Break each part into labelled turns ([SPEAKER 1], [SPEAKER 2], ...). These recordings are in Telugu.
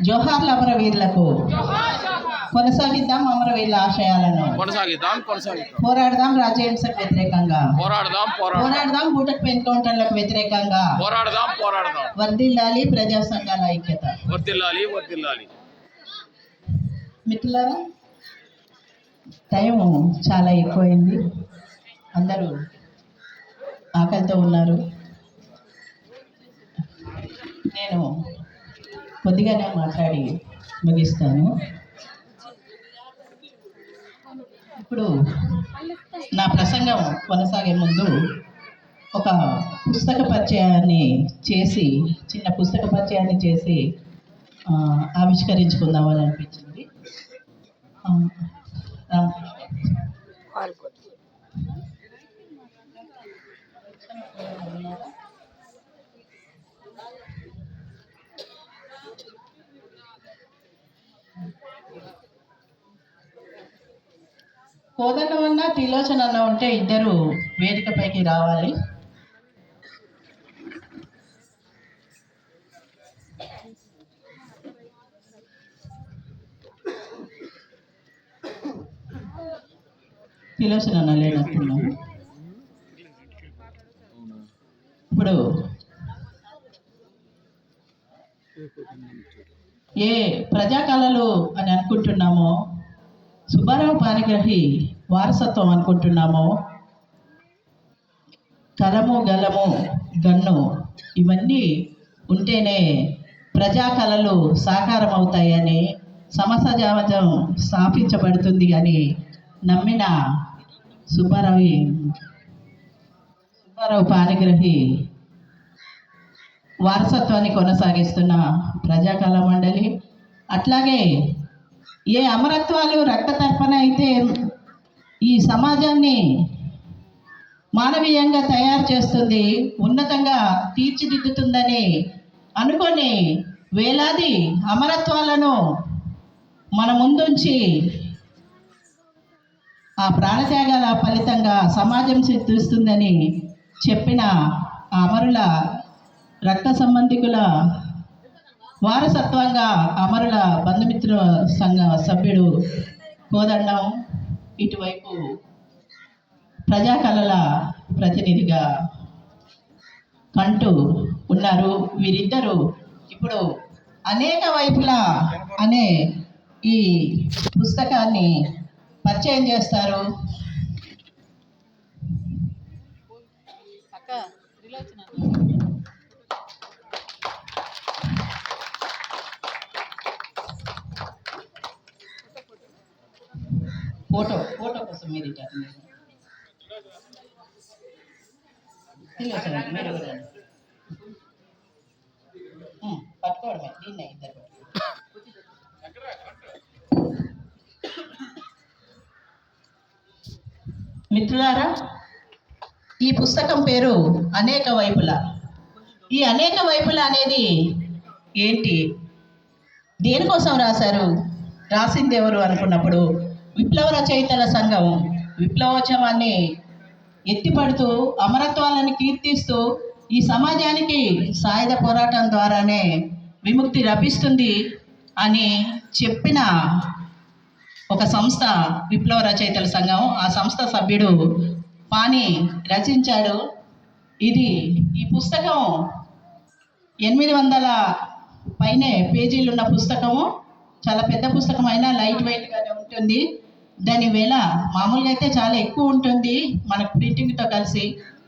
[SPEAKER 1] జోహార్ల అమరవీరులకు కొనసాగిద్దాం అమరవీరుల ఆశయాలను పోరాడదాం రాజ్యహింసకు వ్యతిరేకంగా పోరాడదాం బూటకపు ఎన్కౌంటర్లకు వ్యతిరేకంగా వర్ధిల్లాలి ప్రజా సంఘాల ఐక్యత. మిత్రులారా, టైం చాలా ఎక్కువైంది. అందరూ ఆకలితో ఉన్నారు. నేను కొద్దిగానే మాట్లాడి ముగిస్తాను. ఇప్పుడు నా ప్రసంగం కొనసాగే ముందు ఒక పుస్తక పరిచయాన్ని చేసి చిన్న పుస్తక పరిచయాన్ని చేసి ఆవిష్కరించుకుందామని అనిపించింది. కోదండమన్న త్రిలోచన అన్న ఉంటే ఇద్దరు వేదికపైకి రావాలి. త్రిలోచన అన్న లేనట్టున్నాము. ఇప్పుడు ఏ ప్రజాకళలు అని అనుకుంటున్నామో, సుబ్బారావు పాణిగ్రాహి వారసత్వం అనుకుంటున్నామో, కలము గలము గన్ను ఇవన్నీ ఉంటేనే ప్రజాకళలు సాకారం అవుతాయని, సమసమాజం స్థాపించబడుతుంది అని నమ్మిన సుబ్బారావు పాణిగ్రాహి వారసత్వాన్ని కొనసాగిస్తున్న ప్రజాకళ మండలి, అట్లాగే ఏ అమరత్వాలు రక్తతర్పణ అయితే ఈ సమాజాన్ని మానవీయంగా తయారు చేస్తుంది, ఉన్నతంగా తీర్చిదిద్దుతుందని అనుకొని వేలాది అమరత్వాలను మన ముందుంచి ఆ ప్రాణత్యాగాల ఫలితంగా సమాజం సిద్ధిస్తుందని చెప్పిన ఆ అమరుల రక్త సంబంధికుల వారసత్వంగా అమరుల బంధుమిత్ర సంఘ సభ్యుడు కోదండం, ఇటువైపు ప్రజాకళల ప్రతినిధిగా కంటూ ఉన్నారు. వీరిద్దరూ ఇప్పుడు అనేక వైపుల అనే ఈ పుస్తకాన్ని పరిచయం చేస్తారు. ఫోటో కోసం మీరు పట్టుకోవడమే దీన్నే ఇద్దరు. మిత్రులారా, ఈ పుస్తకం పేరు అనేక వైపుల. ఈ అనేక వైపుల అనేది ఏంటి, దేనికోసం రాశారు, రాసింది ఎవరు అనుకున్నప్పుడు విప్లవ రచయితల సంఘం విప్లవోద్యమాన్ని ఎత్తిపడుతూ అమరత్వాలను కీర్తిస్తూ ఈ సమాజానికి సాయుధ పోరాటం ద్వారానే విముక్తి లభిస్తుంది అని చెప్పిన ఒక సంస్థ విప్లవ రచయితల సంఘం. ఆ సంస్థ సభ్యుడు పాణి రచించాడు. ఈ పుస్తకం 800 పైనే పేజీలు ఉన్న పుస్తకము. చాలా పెద్ద పుస్తకం అయినా లైట్ వెయిట్గానే ఉంటుంది. దాని వేల మామూలుగా అయితే చాలా ఎక్కువ ఉంటుంది మనకు ప్రింటింగ్తో కలిసి,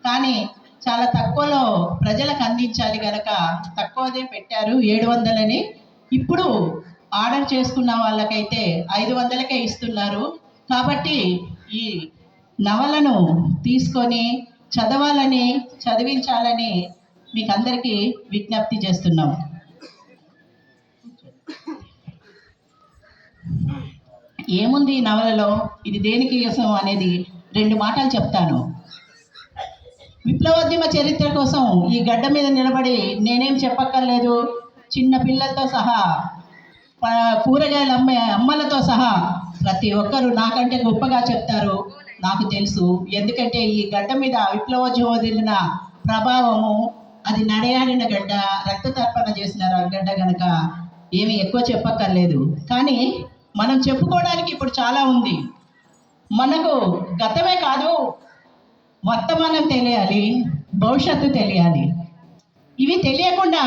[SPEAKER 1] కానీ చాలా తక్కువలో ప్రజలకు అందించాలి కనుక తక్కువదే పెట్టారు, 700 ఇప్పుడు ఆర్డర్ చేసుకున్న వాళ్ళకైతే 500కే ఇస్తున్నారు. కాబట్టి ఈ నవలను తీసుకొని చదవాలని, చదివించాలని మీకు అందరికీ విజ్ఞప్తి చేస్తున్నాం. ఏముంది ఈ నవలలో, ఇది దేనికి కోసం అనేది 2 మాటలు చెప్తాను. విప్లవోద్యమ చరిత్ర కోసం ఈ గడ్డ మీద నిలబడి నేనేం చెప్పక్కర్లేదు, చిన్న పిల్లలతో సహా కూరగాయలు అమ్మలతో సహా ప్రతి ఒక్కరూ నాకంటే గొప్పగా చెప్తారు, నాకు తెలుసు. ఎందుకంటే ఈ గడ్డ మీద విప్లవోద్యమం వదిలిన ప్రభావము, అది నడయాడిన గడ్డ, రక్త తర్పణ చేసిన గడ్డ కనుక ఏమి ఎక్కువ చెప్పక్కర్లేదు. కానీ మనం చెప్పుకోవడానికి ఇప్పుడు చాలా ఉంది. మనకు గతమే కాదు, వర్తమానం తెలియాలి, భవిష్యత్తు తెలియాలి. ఇవి తెలియకుండా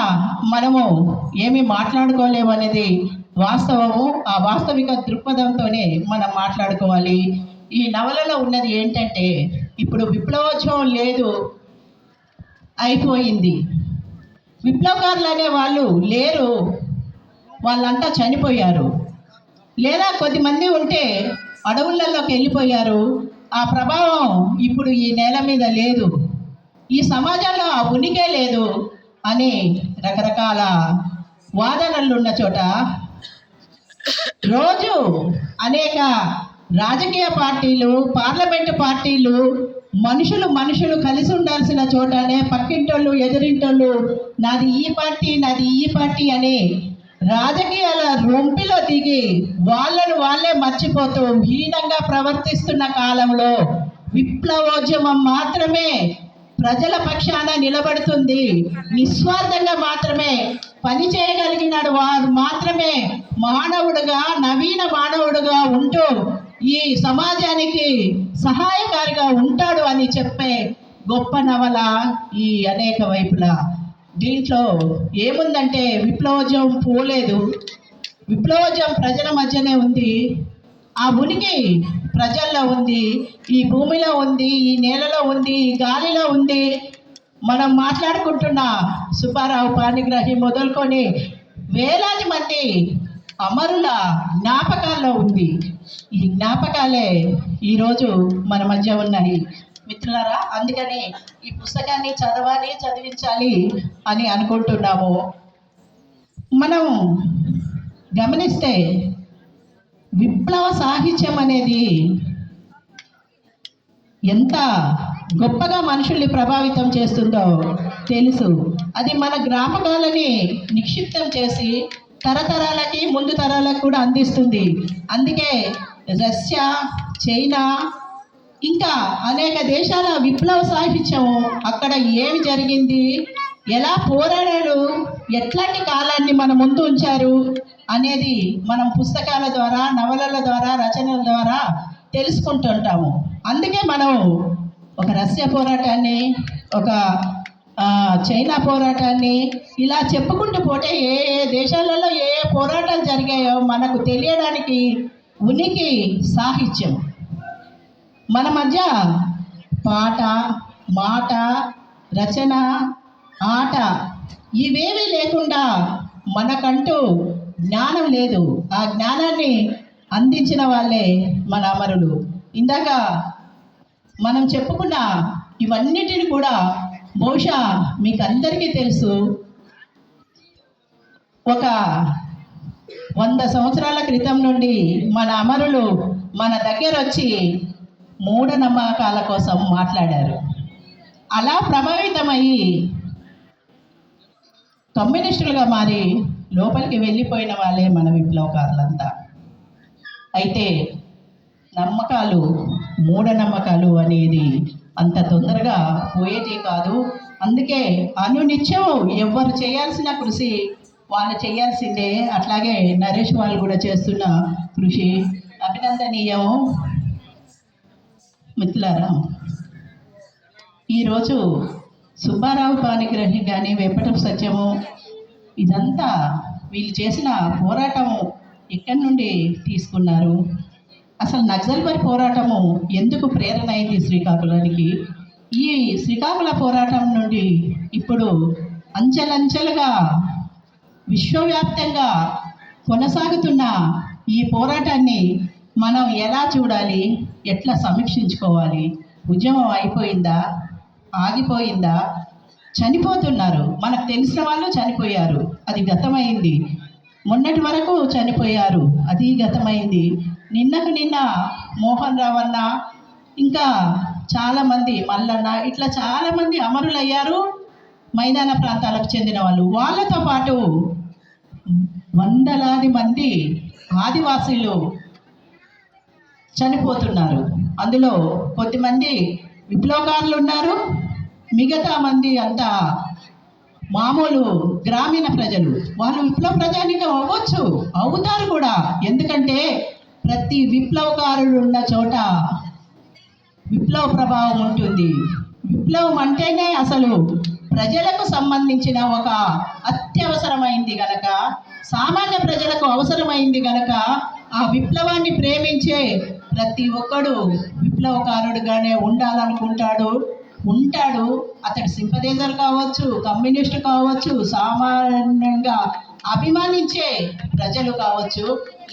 [SPEAKER 1] మనము ఏమి మాట్లాడుకోలేము అనేది వాస్తవము. ఆ వాస్తవిక దృక్పథంతోనే మనం మాట్లాడుకోవాలి. ఈ నవలలో ఉన్నది ఏంటంటే, ఇప్పుడు విప్లవోద్యమం లేదు, అయిపోయింది. విప్లవకారులు అనే వాళ్ళు లేరు, వాళ్ళంతా చనిపోయారు. లేదా కొద్దిమంది ఉంటే అడవులలోకి వెళ్ళిపోయారు. ఆ ప్రభావం ఇప్పుడు ఈ నేల మీద లేదు, ఈ సమాజంలో ఆ ఉనికే లేదు అని రకరకాల వాదనలు ఉన్న చోట రోజు అనేక రాజకీయ పార్టీలు, పార్లమెంటు పార్టీలు, మనుషులు కలిసి ఉండాల్సిన చోటనే పక్కింటోళ్ళు, ఎదురింటోళ్ళు, నాది ఈ పార్టీ అని రాజకీయాల రొంపిలో దిగి వాళ్ళే మర్చిపోతూ హీనంగా ప్రవర్తిస్తున్న కాలంలో విప్లవోద్యమం మాత్రమే ప్రజల పక్షాన నిలబడుతుంది. నిస్వార్థంగా మాత్రమే పని చేయగలిగినాడు వారు మాత్రమే మానవుడుగా, నవీన మానవుడుగా ఉంటూ ఈ సమాజానికి సహాయకారిగా ఉంటాడు అని చెప్పే గొప్ప నవల ఈ అనేక వైపులా. దీంట్లో ఏముందంటే, విప్లవోద్యమం పోలేదు, విప్లవోద్యమం ప్రజల మధ్యనే ఉంది, ఆ ఉనికి ప్రజల్లో ఉంది, ఈ భూమిలో ఉంది, ఈ నేలలో ఉంది, ఈ గాలిలో ఉంది. మనం మాట్లాడుకుంటున్న సుబ్బారావు పాణిగ్రాహి మొదలుకొని వేలాది మంది అమరుల జ్ఞాపకాల్లో ఉంది. ఈ జ్ఞాపకాలే ఈరోజు మన మధ్య ఉన్నాయి మిత్రులారా. అందుకని ఈ పుస్తకాన్ని చదవాలి, చదివించాలి అని అనుకుంటున్నాము. మనం గమనిస్తే విప్లవ సాహిత్యం అనేది ఎంత గొప్పగా మనుషుల్ని ప్రభావితం చేస్తుందో తెలుసు. అది మన జ్ఞాపకాలని నిక్షిప్తం చేసి తరతరాలకి, ముందు తరాలకు కూడా అందిస్తుంది. అందుకే రష్యా, చైనా, ఇంకా అనేక దేశాల విప్లవ సాహిత్యం, అక్కడ ఏమి జరిగింది, ఎలా పోరాడారు, ఎట్లాంటి కాలాన్ని మన ముందు ఉంచారు అనేది మనం పుస్తకాల ద్వారా, నవలల ద్వారా, రచనల ద్వారా తెలుసుకుంటుంటాము. అందుకే మనం ఒక రష్యా పోరాటాన్ని, ఒక చైనా పోరాటాన్ని ఇలా చెప్పుకుంటూ పోతే ఏ ఏ దేశాలలో ఏ ఏ పోరాటాలు జరిగాయో మనకు తెలియడానికి ఉనికి సాహిత్యం. మన మధ్య పాట, మాట, రచన, ఆట ఇవేమీ లేకుండా మనకంటూ జ్ఞానం లేదు. ఆ జ్ఞానాన్ని అందించిన వాళ్ళే మన అమరులు. ఇందాక మనం చెప్పుకున్న ఇవన్నిటిని కూడా బహుశా మీకు అందరికీ తెలుసు. ఒక 100 సంవత్సరాల క్రితం నుండి మన అమరులు మన దగ్గర వచ్చి మూఢనమ్మకాల కోసం మాట్లాడారు. అలా ప్రభావితమయ్యి కమ్యూనిస్టులుగా మారి లోపలికి వెళ్ళిపోయిన వాళ్ళే మన విప్లవకారులంతా. అయితే నమ్మకాలు, మూఢనమ్మకాలు అనేది అంత తొందరగా పోయేది కాదు. అందుకే అనునిత్యం ఎవరు చేయాల్సిన కృషి వాళ్ళు చేయాల్సిందే. అట్లాగే నరేష్ వాళ్ళు కూడా చేస్తున్న కృషి అభినందనీయం. మిత్రులారా, ఈరోజు సుబ్బారావు పాణిగ్రాహి కానీ, వెంపటపు సత్యము, ఇదంతా వీళ్ళు చేసిన పోరాటము ఎక్కడి నుండి తీసుకున్నారు? అసలు నక్సల్బరీ పోరాటము ఎందుకు ప్రేరణ అయింది శ్రీకాకుళానికి? ఈ శ్రీకాకుళ పోరాటం నుండి ఇప్పుడు అంచెలంచెలుగా విశ్వవ్యాప్తంగా కొనసాగుతున్న ఈ పోరాటాన్ని మనం ఎలా చూడాలి, ఎట్లా సమీక్షించుకోవాలి? ఉద్యమం అయిపోయిందా, ఆగిపోయిందా, చనిపోతున్నారు, మనకు తెలిసిన వాళ్ళు చనిపోయారు, అది గతమైంది. మొన్నటి వరకు చనిపోయారు, అది గతమైంది. నిన్నకు నిన్న మోహన్ రావు అన్న, ఇంకా చాలామంది మల్లన్న, ఇట్లా చాలామంది అమరులయ్యారు, మైదాన ప్రాంతాలకు చెందిన వాళ్ళు. వాళ్ళతో పాటు వందలాది మంది ఆదివాసీలు చనిపోతున్నారు. అందులో కొద్దిమంది విప్లవకారులు ఉన్నారు, మిగతా మంది అంతా మామూలు గ్రామీణ ప్రజలు వాళ్ళు విప్లవ ప్రజానికం అవ్వచ్చు, అవుతారు కూడా. ఎందుకంటే ప్రతి విప్లవకారుడు ఉన్న చోట విప్లవ ప్రభావం ఉంటుంది. విప్లవం అంటేనే అసలు ప్రజలకు సంబంధించిన ఒక అత్యవసరమైంది గనక, సామాన్య ప్రజలకు అవసరమైంది గనక ఆ విప్లవాన్ని ప్రేమించే ప్రతి ఒక్కడు విప్లవకారుడుగానే ఉండాలనుకుంటాడు, ఉంటాడు. అతడు సింపథైజర్ కావచ్చు, కమ్యూనిస్టు కావచ్చు, సామాన్యంగా అభిమానించే ప్రజలు కావచ్చు,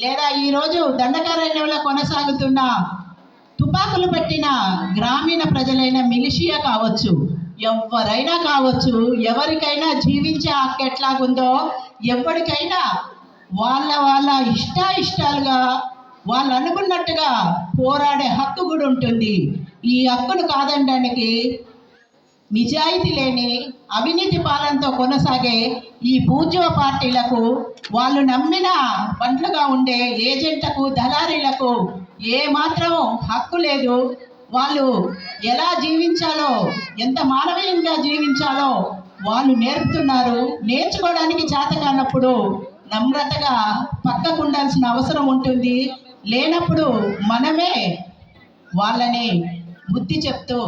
[SPEAKER 1] లేదా ఈరోజు దండకారణ్యంలో కొనసాగుతున్న తుపాకులు పెట్టిన గ్రామీణ ప్రజలైన మిలిషియా కావచ్చు, ఎవరైనా కావచ్చు. ఎవరికైనా జీవించే హక్కు ఎట్లాగుందో ఎవరికైనా వాళ్ళ ఇష్టాలుగా వాళ్ళు అనుకున్నట్టుగా పోరాడే హక్కు కూడా ఉంటుంది. ఈ హక్కును కాదనడానికి నిజాయితీ లేని అవినీతి పాలనతో కొనసాగే ఈ బూర్జువా పార్టీలకు, వాళ్ళు నమ్మిన బంట్లుగా ఉండే ఏజెంట్లకు, దళారీలకు ఏమాత్రం హక్కు లేదు. వాళ్ళు ఎలా జీవించాలో, ఎంత మానవీయంగా జీవించాలో వాళ్ళు నేర్పుతున్నారు. నేర్చుకోవడానికి చేత కానప్పుడు నమ్రతగా పక్కకు ఉండాల్సిన అవసరం ఉంటుంది. లేనప్పుడు మనమే వాళ్ళని బుద్ధి చెప్తూ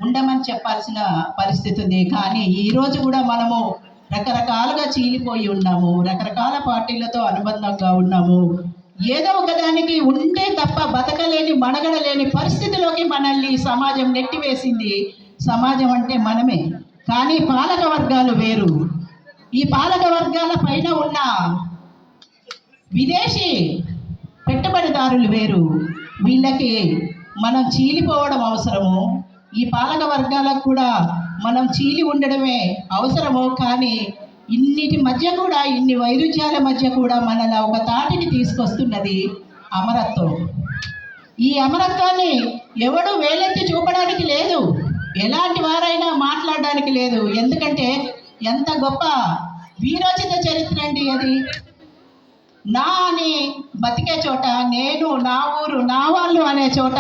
[SPEAKER 1] ఉండమని చెప్పాల్సిన పరిస్థితి ఉంది. కానీ ఈరోజు కూడా మనము రకరకాలుగా చీలిపోయి ఉన్నాము, రకరకాల పార్టీలతో అనుబంధంగా ఉన్నాము. ఏదో ఒకదానికి ఉంటే తప్ప బతకలేని, మనగడలేని పరిస్థితిలోకి మనల్ని సమాజం నెట్టివేసింది. సమాజం అంటే మనమే, కానీ పాలక వర్గాలు వేరు. ఈ పాలక వర్గాల పైన ఉన్న విదేశీ పెట్టుబడిదారులు వేరు. వీళ్ళకి మనం చీలిపోవడం అవసరము. ఈ పాలక వర్గాలకు కూడా మనం చీలి ఉండడమే అవసరము. కానీ ఇన్నిటి మధ్య కూడా, ఇన్ని వైరుధ్యాల మధ్య కూడా మనల్ని ఒక తాటిని తీసుకొస్తున్నది అమరత్వం. ఈ అమరత్వాన్ని ఎవడు వేలెత్తి చూపడానికి లేదు, ఎలాంటి వారైనా మాట్లాడడానికి లేదు. ఎందుకంటే ఎంత గొప్ప వీరోచిత చరిత్ర అండి అది. నా అని బతికే చోట, నేను, నా ఊరు, నా వాళ్ళు అనే చోట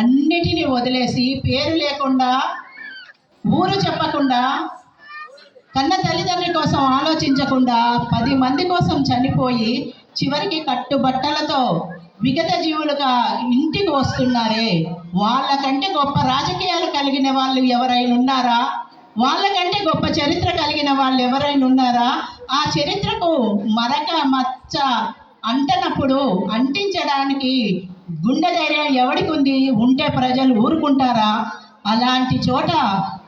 [SPEAKER 1] అన్నిటినీ వదిలేసి, పేరు లేకుండా, ఊరు చెప్పకుండా, కన్న తల్లిదండ్రి కోసం ఆలోచించకుండా 10 మంది కోసం చనిపోయి చివరికి కట్టుబట్టలతో విగత జీవులుగా ఇంటికి వస్తున్నారే, వాళ్ళకంటే గొప్ప రాజకీయాలు కలిగిన వాళ్ళు ఎవరైనా ఉన్నారా? వాళ్ళకంటే గొప్ప చరిత్ర కలిగిన వాళ్ళు ఎవరైనా ఉన్నారా? ఆ చరిత్రకు మరక మచ్చ అంటనప్పుడు అంటించడానికి గుండె ధైర్యం ఎవడికి ఉంది? ఉంటే ప్రజలు ఊరుకుంటారా? అలాంటి చోట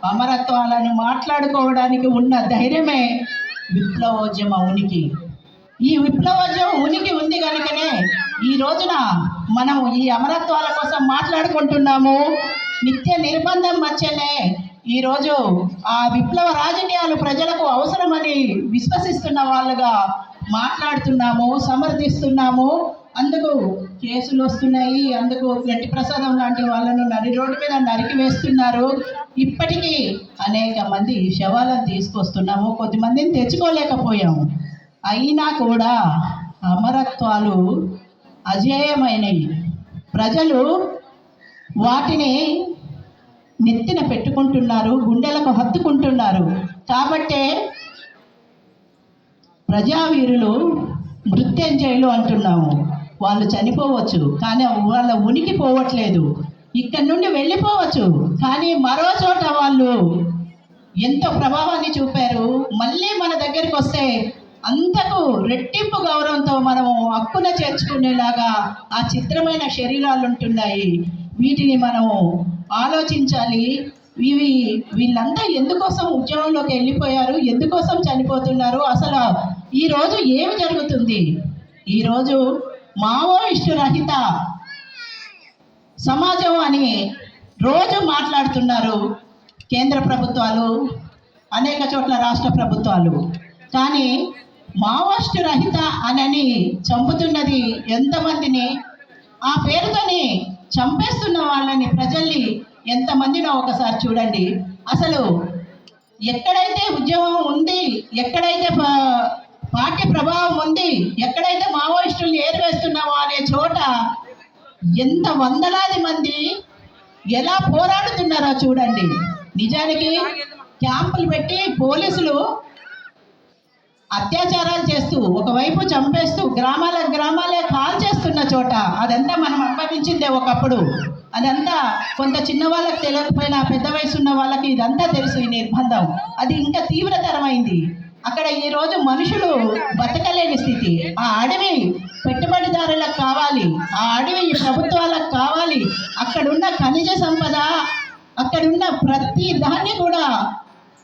[SPEAKER 1] అమరత్వాలను మాట్లాడుకోవడానికి ఉన్న ధైర్యమే విప్లవోద్యమ ఉనికి. ఈ విప్లవోద్యమం ఉనికి ఉంది కనుకనే ఈ రోజున మనం ఈ అమరత్వాల కోసం మాట్లాడుకుంటున్నాము. నిత్య నిర్బంధం మధ్యనే ఈరోజు ఆ విప్లవ రాజకీయాలు ప్రజలకు అవసరమని విశ్వసిస్తున్న వాళ్ళుగా మాట్లాడుతున్నాము, సమర్థిస్తున్నాము. అందుకు కేసులు వస్తున్నాయి, అందుకు గట్టి ప్రసాదం లాంటి వాళ్ళను రోడ్డు మీద నరికి వేస్తున్నారు. ఇప్పటికీ అనేక మంది శవాలను తీసుకొస్తున్నాము, కొద్దిమందిని తెచ్చుకోలేకపోయాము. అయినా కూడా అమరత్వాలు అజేయమైనవి. ప్రజలు వాటిని నెత్తిన పెట్టుకుంటున్నారు, గుండెలకు హత్తుకుంటున్నారు. కాబట్టే ప్రజావీరులు మృత్యుంజయులు అంటున్నాము. వాళ్ళు చనిపోవచ్చు, కానీ వాళ్ళ ఉనికి పోవట్లేదు. ఇక్కడి నుండి వెళ్ళిపోవచ్చు, కానీ మరో చోట వాళ్ళు ఎంతో ప్రభావాన్ని చూపారు. మళ్ళీ మన దగ్గరికి వస్తే అంతకు రెట్టింపు గౌరవంతో మనము హక్కున చేర్చుకునేలాగా ఆ చిత్రమైన శరీరాలు ఉంటున్నాయి. వీటిని మనము ఆలోచించాలి. వీళ్ళంతా ఎందుకోసం ఉద్యమంలోకి వెళ్ళిపోయారు, ఎందుకోసం చనిపోతున్నారు, అసలు ఈరోజు ఏమి జరుగుతుంది? ఈరోజు మావోయిస్టు రహిత సమాజం అని రోజు మాట్లాడుతున్నారు కేంద్ర ప్రభుత్వాలు, అనేక చోట్ల రాష్ట్ర ప్రభుత్వాలు. కానీ మావోయిస్టు రహిత అని చంపుతున్నది ఎంతమందిని? ఆ పేరుతోని చంపేస్తున్న వాళ్ళని, ప్రజల్ని ఎంతమందినో ఒకసారి చూడండి. అసలు ఎక్కడైతే ఉద్యమం ఉంది, ఎక్కడైతే పార్టీ ప్రభావం ఉంది, ఎక్కడైతే మావోయిస్టుల్ని ఏరివేస్తున్నామో అనే చోట ఎంత వందలాది మంది ఎలా పోరాడుతున్నారో చూడండి. నిజానికి క్యాంపులు పెట్టి పోలీసులు అత్యాచారాలు చేస్తూ ఒకవైపు చంపేస్తూ గ్రామాలే కాల్ చేస్తున్న చోట అదంతా మనం అనుభవించిందే ఒకప్పుడు. అదంతా కొంత చిన్న వాళ్ళకి తెలియకపోయినా పెద్ద వయసు ఉన్న వాళ్ళకి ఇదంతా తెలుసు. ఈ నిర్బంధం అది ఇంకా తీవ్రతరమైంది. అక్కడ ఈరోజు మనుషులు బతకలేని స్థితి. ఆ అడవి పెట్టుబడిదారులకు కావాలి, ఆ అడవి ప్రభుత్వాలకు కావాలి. అక్కడున్న ఖనిజ సంపద, అక్కడున్న ప్రతి దాన్ని కూడా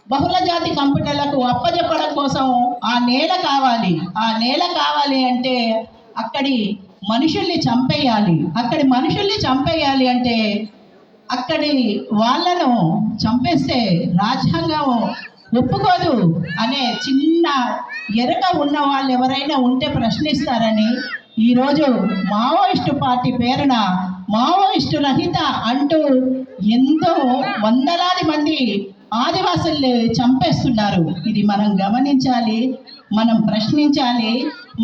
[SPEAKER 1] బహుళ జాతి కంపెనీలకు అప్పజెప్పడం కోసం ఆ నేల కావాలి. ఆ నేల కావాలి అంటే అక్కడి మనుషుల్ని చంపేయాలి. అక్కడి మనుషుల్ని చంపేయాలి అంటే అక్కడి వాళ్ళను చంపేస్తే రాజ్యాంగం ఒప్పుకోదు అనే చిన్న ఎరక ఉన్న వాళ్ళు ఎవరైనా ఉంటే ప్రశ్నిస్తారని ఈరోజు మావోయిస్టు పార్టీ పేరున మావోయిస్టు రహిత అంటూ ఎంతో వందలాది మంది ఆదివాసుల్ని చంపేస్తున్నారు. ఇది మనం గమనించాలి, మనం ప్రశ్నించాలి,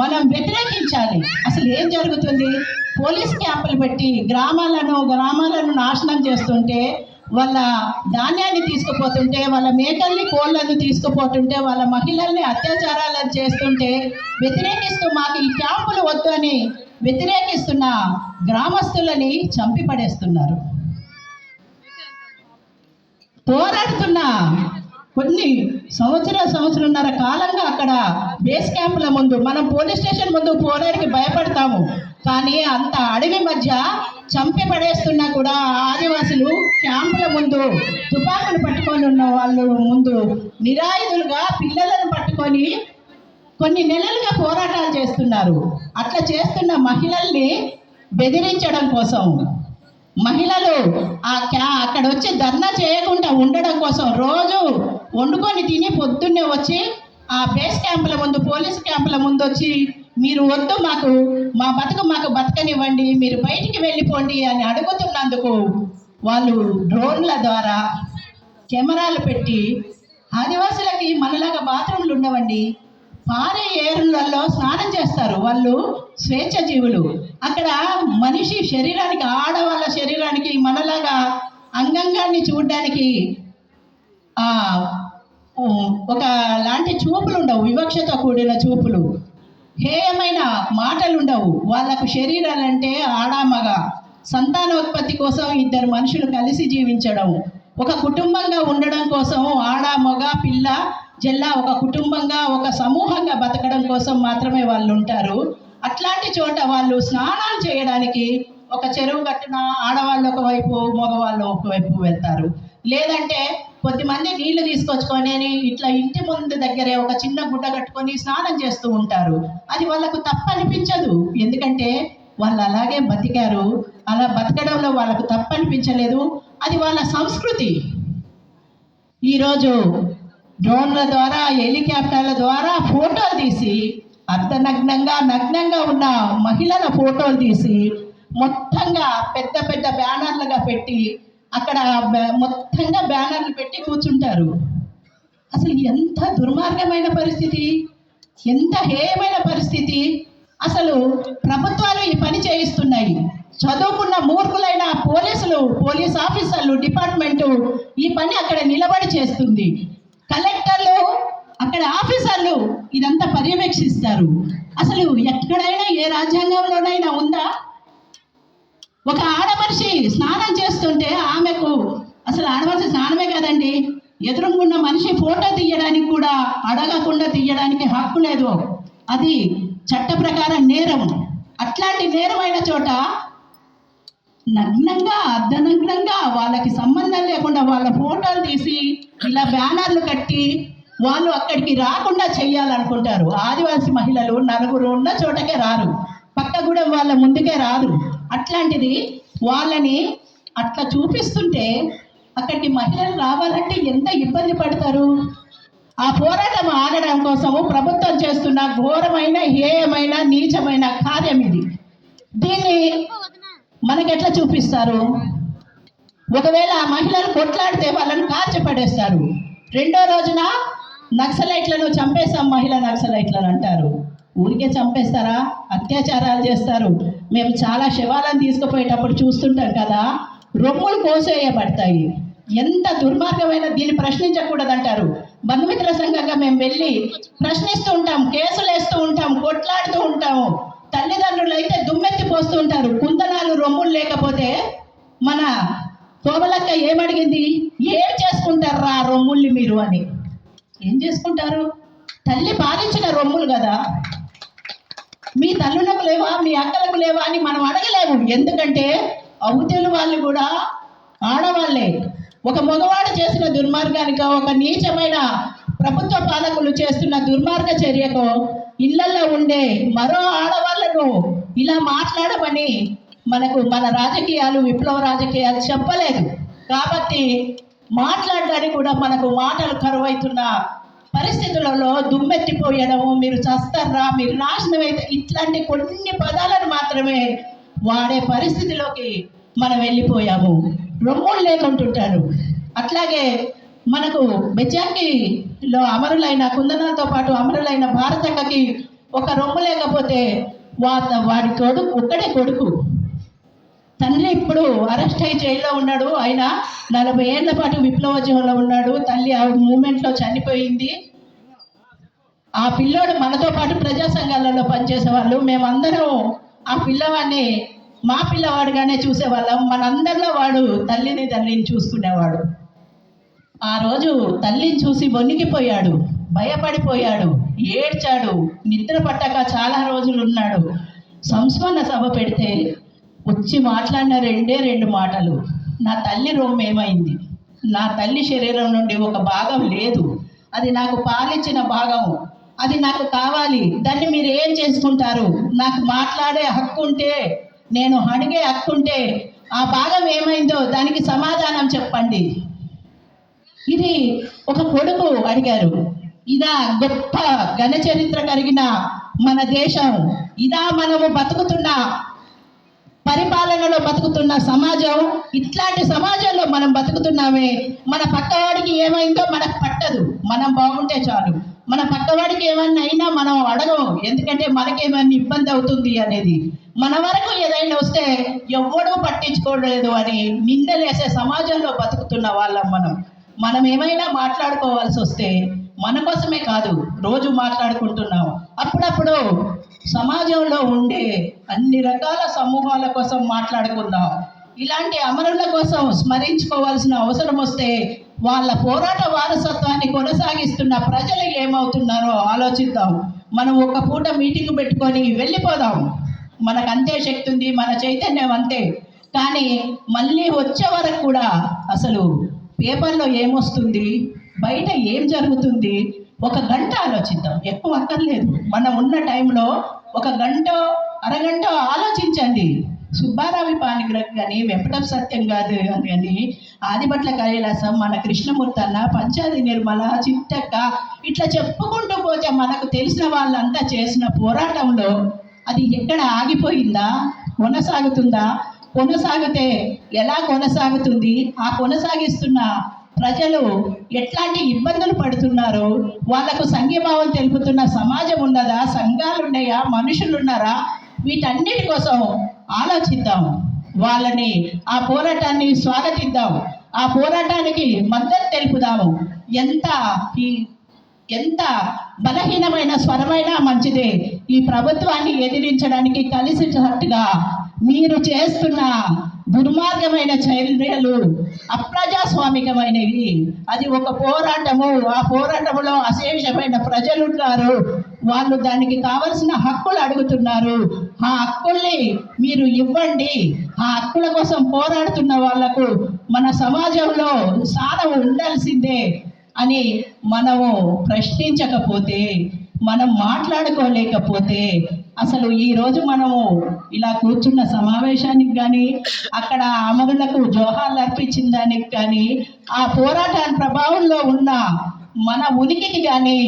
[SPEAKER 1] మనం వ్యతిరేకించాలి. అసలు ఏం జరుగుతుంది? పోలీస్ క్యాంపులు పెట్టి గ్రామాలను నాశనం చేస్తుంటే, వాళ్ళ ధాన్యాన్ని తీసుకుపోతుంటే, వాళ్ళ మేకల్ని కోళ్ళను తీసుకుపోతుంటే, వాళ్ళ మహిళల్ని అత్యాచారాలను చేస్తుంటే వ్యతిరేకిస్తూ మాకు ఈ క్యాంపులు వద్దు అని వ్యతిరేకిస్తున్న గ్రామస్తులని చంపి పడేస్తున్నారు. పోరాడుతున్న కొన్ని సంవత్సరంన్నర కాలంగా అక్కడ బేస్ క్యాంపుల ముందు, మనం పోలీస్ స్టేషన్ ముందు పోరాడికి భయపడతాము, కానీ అంత అడవి మధ్య చంపి పడేస్తున్నా కూడా ఆదివాసులు క్యాంపుల ముందు తుపాకులు పట్టుకొని ఉన్న వాళ్ళు ముందు నిరాయుధులుగా పిల్లలను పట్టుకొని కొన్ని నెలలుగా పోరాటాలు చేస్తున్నారు. అట్లా చేస్తున్న మహిళల్ని బెదిరించడం కోసం, మహిళలు అక్కడ వచ్చి ధర్నా చేయకుండా ఉండడం కోసం రోజు వండుకొని తిని పొద్దున్నే వచ్చి ఆ బేస్ క్యాంపుల ముందు, పోలీస్ క్యాంపుల ముందు వచ్చి మీరు వద్దు, మాకు బతకనివ్వండి, మీరు బయటికి వెళ్ళిపోండి అని అడుగుతున్నందుకు వాళ్ళు డ్రోన్ల ద్వారా కెమెరాలు పెట్టి, ఆదివాసులకి మనలాగా బాత్రూమ్లు ఉండవండి, పారే ఏరులలో స్నానం చేస్తారు. వాళ్ళు స్వేచ్ఛ జీవులు. అక్కడ మనిషి శరీరానికి, ఆడవాళ్ళ శరీరానికి మనలాగా అంగంగాన్ని చూడడానికి ఒక లాంటి చూపులు ఉండవు, వివక్షతో కూడిన చూపులు, హేయమైన మాటలు ఉండవు. వాళ్ళకు శరీరాలంటే ఆడామగ, సంతానోత్పత్తి కోసం ఇద్దరు మనుషులు కలిసి జీవించడం, ఒక కుటుంబంగా ఉండడం కోసం ఆడ మగ పిల్ల జల్లా ఒక కుటుంబంగా ఒక సమూహంగా బతకడం కోసం మాత్రమే వాళ్ళు ఉంటారు. అట్లాంటి చోట వాళ్ళు స్నానాలు చేయడానికి ఒక చెరువు గట్టున ఆడవాళ్ళు ఒకవైపు మగవాళ్ళు ఒకవైపు వెళ్తారు. లేదంటే కొద్దిమంది నీళ్లు తీసుకొచ్చుకొని ఇట్లా ఇంటి ముందు దగ్గరే ఒక చిన్న గుడ్డ కట్టుకొని స్నానం చేస్తూ ఉంటారు. అది వాళ్ళకు తప్పు అనిపించదు, ఎందుకంటే వాళ్ళు అలాగే బతికారు. అలా బతకడంలో వాళ్ళకు తప్పు అనిపించలేదు, అది వాళ్ళ సంస్కృతి. ఈరోజు డ్రోన్ల ద్వారా, హెలికాప్టర్ల ద్వారా ఫోటోలు తీసి నగ్నంగా ఉన్న మహిళల ఫోటోలు తీసి మొత్తంగా పెద్ద పెద్ద బ్యానర్లుగా పెట్టి అక్కడ మొత్తంగా బ్యానర్లు పెట్టి కూర్చుంటారు. అసలు ఎంత దుర్మార్గమైన పరిస్థితి, ఎంత హేయమైన పరిస్థితి. అసలు ప్రభుత్వాలు ఈ పని చేయిస్తున్నాయి. చదువుకున్న మూర్ఖులైన పోలీస్ ఆఫీసర్లు, డిపార్ట్మెంటు ఈ పని అక్కడ నిలబడి చేస్తుంది. కలెక్టర్లు, అక్కడ ఆఫీసర్లు ఇదంతా పర్యవేక్షిస్తారు. అసలు ఎక్కడైనా ఏ రాజ్యాంగంలోనైనా ఉందా? ఒక ఆడమనిషి స్నానం చేస్తుంటే ఆమెకు, అసలు ఆడమనిషి స్నానమే కదండి, ఎదురుగున్న మనిషి ఫోటో తీయడానికి కూడా అడగకుండా తీయడానికి హక్కు లేదు. అది చట్ట ప్రకారం నేరం. అట్లాంటి నేరమైన చోట అర్ధనగ్నంగా వాళ్ళకి సంబంధం లేకుండా వాళ్ళ ఫోటోలు తీసి ఇలా బ్యానర్లు కట్టి వాళ్ళు అక్కడికి రాకుండా చెయ్యాలనుకుంటారు. ఆదివాసీ మహిళలు నలుగురు ఉన్న చోటకే రారు, పక్కగూడెం వాళ్ళ ముందుకే రారు. అట్లాంటిది వాళ్ళని అట్లా చూపిస్తుంటే అక్కడికి మహిళలు రావాలంటే ఎంత ఇబ్బంది పడతారు. ఆ పోరాటం ఆగడం కోసము ప్రభుత్వం చేస్తున్న ఘోరమైన, హేయమైన, నీచమైన కార్యం ఇది. దీన్ని మనకెట్లా చూపిస్తారు? ఒకవేళ ఆ మహిళలు కొట్లాడితే వాళ్ళని కాల్చి పడేస్తారు. రెండో రోజున నక్సలైట్లను చంపేశాం, మహిళా నక్సలైట్లను అంటారు. ఊరికే చంపేస్తారా? అత్యాచారాలు చేస్తారు. మేము చాలా శవాలను తీసుకుపోయేటప్పుడు చూస్తుంటాం కదా, రొమ్ములు కోసేయబడతాయి. ఎంత దుర్మార్గమైన దీన్ని ప్రశ్నించకూడదంటారు. బంధుమిత్ర సంఘంగా మేము వెళ్ళి ప్రశ్నిస్తూ ఉంటాం, కేసులు వేస్తూ ఉంటాం, కొట్లాడుతూ ఉంటాము. తల్లిదండ్రులు అయితే దుమ్మెత్తి పోస్తూ ఉంటారు. కుందనాలు రొమ్ములు లేకపోతే మన శోభలక్క ఏమడిగింది, ఏం చేసుకుంటారు ఆ రొమ్ముల్ని మీరు అని. ఏం చేసుకుంటారు? తల్లి పాలించిన రొమ్ములు కదా, మీ తల్లులకు లేవా, మీ అక్కలకు లేవా అని మనం అడగలేము. ఎందుకంటే అవతల వాళ్ళు కూడా ఆడవాళ్ళే. ఒక మగవాడు చేసిన దుర్మార్గానికో, ఒక నీచమైన ప్రభుత్వ పాలకులు చేస్తున్న దుర్మార్గ చర్యకో ఇళ్లలో ఉండే మరో ఆడవాళ్లను ఇలా మాట్లాడమని మనకు మన రాజకీయాలు, విప్లవ రాజకీయాలు చెప్పలేదు. కాబట్టి మాట్లాడడానికి కూడా మనకు మాటలు కరువైతున్న పరిస్థితులలో దుమ్మెత్తిపోయడము, మీరు చస్తారా, మీరు నాశనం అయితే, ఇట్లాంటి కొన్ని పదాలను మాత్రమే వాడే పరిస్థితిలోకి మనం వెళ్ళిపోయాము. రొమ్ములు లేకుంటుంటారు. అట్లాగే మనకు బెచ్చాకిలో అమరులైన కుందనాలతో పాటు అమరులైన భారతక్కకి ఒక రొమ్ము లేకపోతే వాడి కొడుకు ఒక్కడే కొడుకు. తండ్రి ఇప్పుడు అరెస్ట్ అయ్యి జైల్లో ఉన్నాడు. ఆయన 40 ఏళ్ల పాటు విప్లవోద్యమంలో ఉన్నాడు. తల్లి ఆ మూమెంట్లో చనిపోయింది. ఆ పిల్లోడు మనతో పాటు ప్రజా సంఘాలలో పనిచేసేవాళ్ళు. మేమందరం ఆ పిల్లవాడిని మా పిల్లవాడిగానే చూసేవాళ్ళం. మనందరిలో వాడు తల్లిని చూసుకునేవాడు. ఆ రోజు తల్లిని చూసి వణికిపోయాడు, భయపడిపోయాడు, ఏడ్చాడు. నిద్ర పట్టక చాలా రోజులు ఉన్నాడు. సంస్మరణ సభ పెడితే వచ్చి మాట్లాడిన రెండు మాటలు, నా తల్లి రొమ్ము ఏమైంది, నా తల్లి శరీరం నుండి ఒక భాగం లేదు, అది నాకు పాలిచ్చిన భాగం, అది నాకు కావాలి, దాన్ని మీరు ఏం చేసుకుంటారు, నాకు మాట్లాడే హక్కు ఉంటే, నేను అడిగే హక్కు ఉంటే ఆ భాగం ఏమైందో దానికి సమాధానం చెప్పండి. ఇది ఒక కొడుకు అడిగారు. ఇదా గొప్ప ఘన చరిత్ర కలిగిన మన దేశం, ఇదా మనము బతుకుతున్న పరిపాలనలో బతుకుతున్న సమాజం. ఇట్లాంటి సమాజంలో మనం బతుకుతున్నామే. మన పక్కవాడికి ఏమైందో మనకు పట్టదు, మనం బాగుంటే చాలు. మన పక్కవాడికి ఏమన్నా అయినా మనం అడగము, ఎందుకంటే మనకేమన్నా ఇబ్బంది అవుతుంది అనేది. మన వరకు ఏదైనా వస్తే ఎవ్వడూ పట్టించుకోలేదు అని నిందలేసే సమాజంలో బతుకుతున్న వాళ్ళం మనం ఏమైనా మాట్లాడుకోవాల్సి వస్తే మన కోసమే కాదు, రోజు మాట్లాడుకుంటున్నాం. అప్పుడప్పుడు సమాజంలో ఉండే అన్ని రకాల సమూహాల కోసం మాట్లాడుకుందాం. ఇలాంటి అమరుల కోసం స్మరించుకోవాల్సిన అవసరం వస్తే వాళ్ళ పోరాట వారసత్వాన్ని కొనసాగిస్తున్న ప్రజలు ఏమవుతున్నారో ఆలోచిద్దాం. మనం ఒక పూట మీటింగ్ పెట్టుకొని వెళ్ళిపోదాం. మనకు అంతే శక్తి ఉంది, మన చైతన్యం అంతే. కానీ మళ్ళీ వచ్చే వరకు కూడా అసలు పేపర్లో ఏమొస్తుంది, బయట ఏం జరుగుతుంది, ఒక గంట ఆలోచిద్దాం. ఎక్కువ అక్కర్లేదు. మనం ఉన్న టైంలో ఒక గంట అరగంట ఆలోచించండి. సుబ్బారావి పానిగ్రహ్ కానీ, వెంకటప్ప సత్యం గారు కానీ, ఆదిభట్ల కైలాసం, మన కృష్ణమూర్తి అన్న, పంచాది నిర్మల, చిట్టక్క, ఇట్లా చెప్పుకుంటూ పోతే మనకు తెలిసిన వాళ్ళంతా చేసిన పోరాటంలో అది ఎక్కడ ఆగిపోయిందా, కొనసాగుతుందా, కొనసాగితే ఎలా కొనసాగుతుంది, ఆ కొనసాగిస్తున్న ప్రజలు ఎట్లాంటి ఇబ్బందులు పడుతున్నారు, వాళ్లకు సంఘీభావం తెలుపుతున్న సమాజం ఉన్నదా, సంఘాలు ఉన్నాయా, మనుషులు ఉన్నారా, వీటన్నిటి కోసం ఆలోచిద్దాం. వాళ్ళని, ఆ పోరాటాన్ని స్వాగతిద్దాం, ఆ పోరాటానికి మద్దతు తెలుపుదాము. ఎంత బలహీనమైన స్వరమైనా మంచిదే. ఈ ప్రభుత్వాన్ని ఎదిరించడానికి కలిసికట్టుగా మీరు చేస్తున్న దుర్మార్గమైన చర్యలు అప్రజాస్వామికమైనవి. అది ఒక పోరాటము. ఆ పోరాటంలో అశేషమైన ప్రజలు ఉన్నారు. వాళ్ళు దానికి కావలసిన హక్కులు అడుగుతున్నారు. ఆ హక్కుల్ని మీరు ఇవ్వండి. ఆ హక్కుల కోసం పోరాడుతున్న వాళ్లకు మన సమాజంలో స్థానం ఉండాల్సిందే అని మనము ప్రశ్నించకపోతే, మనం మాట్లాడుకోలేకపోతే, అసలు ఈరోజు మనము ఇలా కూర్చున్న సమావేశానికి కానీ, అక్కడ అమరులకు జోహార్లు అర్పించిన దానికి కానీ, ఆ పోరాటాల ప్రభావంలో ఉన్న మన ఉనికికి కానీ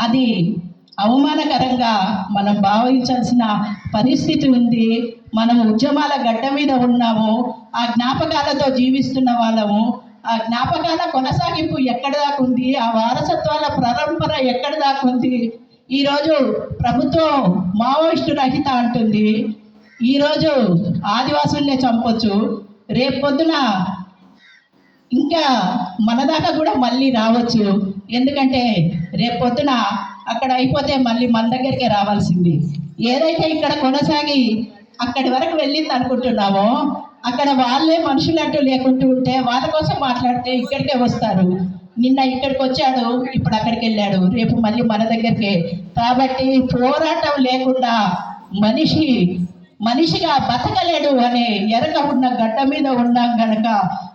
[SPEAKER 1] అది అవమానకరంగా మనం భావించాల్సిన పరిస్థితి ఉంది. మనం ఉద్యమాల గడ్డ మీద ఉన్నాము. ఆ జ్ఞాపకాలతో జీవిస్తున్న వాళ్ళము. ఆ జ్ఞాపకాల కొనసాగింపు ఎక్కడ దాకా ఉంది, ఆ వారసత్వాల పరంపర ఎక్కడ దాకా ఉంది. ఈరోజు ప్రభుత్వం మావోయిస్టు రహిత అంటుంది. ఈరోజు ఆదివాసుల్నే చంపొచ్చు, రేపు పొద్దున ఇంకా మన దాకా కూడా మళ్ళీ రావచ్చు. ఎందుకంటే రేపు పొద్దున అక్కడ అయిపోతే మళ్ళీ మన దగ్గరికే రావాల్సింది. ఏదైతే ఇక్కడ కొనసాగి అక్కడి వరకు వెళ్ళింది అనుకుంటున్నామో అక్కడ వాళ్ళే మనుషులంటూ లేకుంటూ ఉంటే వాళ్ళ కోసం మాట్లాడితే ఇక్కడికే వస్తారు. నిన్న ఇక్కడికి వచ్చాడు, ఇప్పుడు అక్కడికి వెళ్ళాడు, రేపు మళ్ళీ మన దగ్గరికే. కాబట్టి పోరాటం లేకుండా మనిషి మనిషిగా బతకలేడు అనే ఎరక ఉన్న గడ్డ మీద ఉన్నాం గనక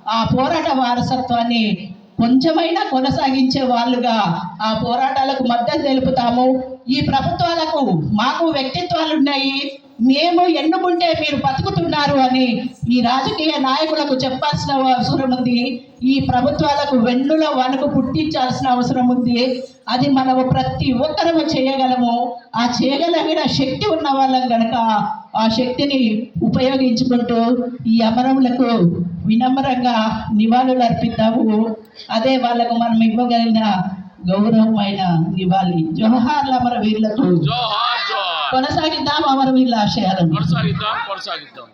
[SPEAKER 1] ఆ పోరాట వారసత్వాన్ని కొంచెమైనా కొనసాగించే వాళ్ళుగా ఆ పోరాటాలకు మద్దతు తెలుపుతాము. ఈ ప్రభుత్వాలకు మాకు వ్యక్తిత్వాలు ఉన్నాయి, మేము ఎన్నుకుంటే మీరు బతుకుతున్నారు అని ఈ రాజకీయ నాయకులకు చెప్పాల్సిన అవసరం ఉంది. ఈ ప్రభుత్వాలకు వెన్నుల వణుకు పుట్టించాల్సిన అవసరం ఉంది. అది మనము ప్రతి ఒక్కరము చేయగలము. ఆ చేయగలిగిన శక్తి ఉన్న వాళ్ళం కనుక ఆ శక్తిని ఉపయోగించుకుంటూ ఈ అమరములకు వినమ్రంగా నివాళులు అర్పిద్దాము. అదే వాళ్ళకు మనం ఇవ్వగలిగిన గౌరవమైన నివాళి. జోహార్ల అమరవీరులకు
[SPEAKER 2] జోహార్ జోహార్.
[SPEAKER 1] కొనసాగిద్దాం అమరవీరుల ఆశయాలను.
[SPEAKER 2] కొనసాగిద్దాం.